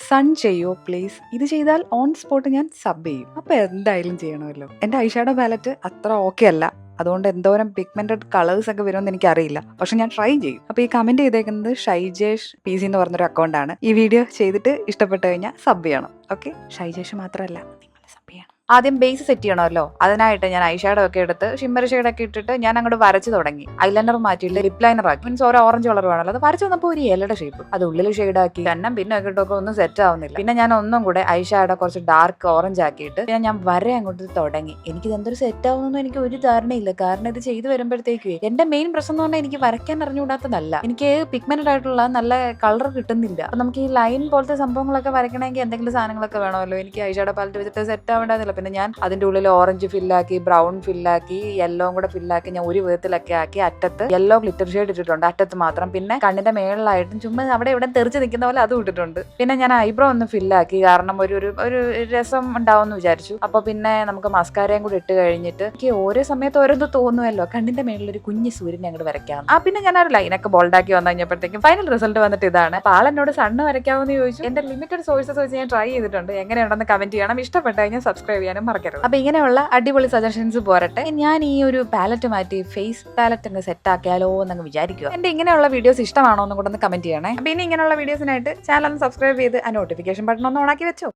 Sun ചെയ്യോ please. ഇത് ചെയ്താൽ ഓൺ സ്പോട്ട് ഞാൻ സബ് ചെയ്യും. അപ്പൊ എന്തായാലും ചെയ്യണമല്ലോ. എന്റെ ഐഷാഡോ പാലറ്റ് അത്ര ഓക്കെ അല്ല, അതുകൊണ്ട് എന്തോരം പിഗ്മെന്റഡ് കളേഴ്സ് ഒക്കെ വരുമെന്ന് എനിക്കറിയില്ല. പക്ഷെ ഞാൻ ട്രൈ ചെയ്യും. അപ്പൊ ഈ കമന്റ് ചെയ്തേക്കുന്നത് ഷൈജേഷ് PC എന്ന് പറഞ്ഞൊരു അക്കൗണ്ടാണ്. ഈ വീഡിയോ ചെയ്തിട്ട് ഇഷ്ടപ്പെട്ട് കഴിഞ്ഞാൽ സബ് ചെയ്യണം. ഓക്കെ, ഷൈജേഷ് മാത്രമല്ല, നിങ്ങൾ സബ് ചെയ്യണം. ആദ്യം ബേസ് സെറ്റ് ചെയ്യണമല്ലോ. അതിനായിട്ട് ഞാൻ ഐഷാഡോ ഒക്കെ എടുത്ത് ഷിമ്മർ ഷെയ്ഡൊക്കെ ഇട്ടിട്ട് ഞാൻ അങ്ങോട്ട് വരച്ചു തുടങ്ങി. ഐലൈനർ മാറ്റിയിട്ട് ലിപ് ലൈനർ ആക്കി. മീൻസ് ഓരോ ഓറഞ്ച് കളർ വേണമല്ലോ. അത് വരച്ചു വന്നപ്പോൾ ഒരു ഇലയുടെ ഷേപ്പ്. അത് ഉള്ളിൽ ഷെയ്ഡാക്കി കണ്ണം പിന്നെ ഒക്കെ ഇട്ടൊക്കെ ഒന്നും സെറ്റ് ആവുന്നില്ല. പിന്നെ ഞാൻ ഒന്നും കൂടെ ഐഷാഡോ കുറച്ച് ഡാർക്ക് ഓറഞ്ച് ആക്കിയിട്ട് പിന്നെ ഞാൻ വര അങ്ങോട്ട് തുടങ്ങി. എനിക്കിത് എന്തൊരു സെറ്റ് ആവുമെന്ന് എനിക്ക് ഒരു ധാരണയില്ല. കാരണം ഇത് ചെയ്ത് വരുമ്പോഴത്തേക്ക് എന്റെ മെയിൻ പ്രശ്നം എന്ന് പറഞ്ഞാൽ എനിക്ക് വരയ്ക്കാൻ അറിഞ്ഞുകൂടാത്തതല്ല, എനിക്ക് പിഗ്മെന്റഡ് ആയിട്ടുള്ള നല്ല കളർ കിട്ടുന്നില്ല. അപ്പൊ നമുക്ക് ഈ ലൈൻ പോലത്തെ സംഭവങ്ങളൊക്കെ വരയ്ക്കണമെങ്കിൽ എന്തെങ്കിലും സാധനങ്ങളൊക്കെ വേണമല്ലോ. എനിക്ക് ഐഷാഡോ പാലറ്റ് വെച്ചിട്ട് സെറ്റ് ആവേണ്ടതില്ല. പിന്നെ ഞാൻ അതിന്റെ ഉള്ളിൽ ഓറഞ്ച് ഫില്ലാക്കി, ബ്രൗൺ ഫില്ലാക്കി, യെല്ലോ കൂടെ ഫില്ലാക്കി, ഞാൻ ഒരു വിധത്തിലൊക്കെ ആക്കി. അറ്റത്ത് യെല്ലോ ഗ്ലിറ്റർ ഷെയ്ഡ് ഇട്ടിട്ടുണ്ട്, അറ്റത്ത് മാത്രം. പിന്നെ കണ്ണിന്റെ മേളിലായിട്ടും ചുമ്മാ അവിടെ ഇവിടെ തെറിച്ച് നിൽക്കുന്ന പോലെ അതും ഇട്ടിട്ടുണ്ട്. പിന്നെ ഞാൻ ഐബ്രോ ഒന്ന് ഫില്ലാക്കി, കാരണം ഒരു രസം ഉണ്ടാവും വിചാരിച്ചു. അപ്പൊ പിന്നെ നമുക്ക് മസ്കാരയും കൂടി ഇട്ട് കഴിഞ്ഞിട്ട് എനിക്ക് ഓരോ സമയത്ത് ഓരോന്ന് തോന്നുമല്ലോ, കണ്ണിന്റെ മേളിൽ ഒരു കുഞ്ഞ് സൂര്യനെ അങ്ങോട്ട് വരയ്ക്കാം. പിന്നെ ഞാൻ ഒരു ലൈനൊക്കെ ബോൾഡാക്കി വന്നു കഴിഞ്ഞപ്പോഴത്തേക്കും ഫൈനൽ റിസൾട്ട് വന്നിട്ട് ഇതാണ്. അപ്പൊ ആളെന്നോട് സണ്ണ് വരയ്ക്കാമെന്ന് ചോദിച്ചു. എന്റെ ലിമിറ്റഡ് സോഴ്സസ് വെച്ച് ഞാൻ ട്രൈ ചെയ്തിട്ടുണ്ട്. എങ്ങനെയുണ്ടെന്ന് കമന്റ് ചെയ്യണം. ഇഷ്ടപ്പെട്ട് കഴിഞ്ഞാൽ സബ്സ്ക്രൈബ് ചെയ്യാനും മറക്കരുത്. അപ്പൊ ഇങ്ങനെയുള്ള അടിപൊളി സജഷൻസ് പോരട്ടെ. ഞാൻ ഈ ഒരു പാലറ്റ് മാറ്റി ഫേസ് പാലറ്റ് അങ്ങ് സെറ്റ് ആക്കിയാലോ എന്നങ്ങ് വിചാരിക്കുക. എന്റെ ഇങ്ങനെയുള്ള വീഡിയോസ് ഇഷ്ടമാണോ എന്നും കൂടെ ഒന്ന് കമന്റ് ചെയ്യണേ. അപ്പൊ ഇനി ഇങ്ങനെയുള്ള വീഡിയോസിനായിട്ട് ചാനൽ ഒന്ന് സബ്സ്ക്രൈബ് ചെയ്ത് ആ നോട്ടിഫിക്കേഷൻ ബട്ടൺ ഒന്ന് ഓണാക്കി വെച്ചോ.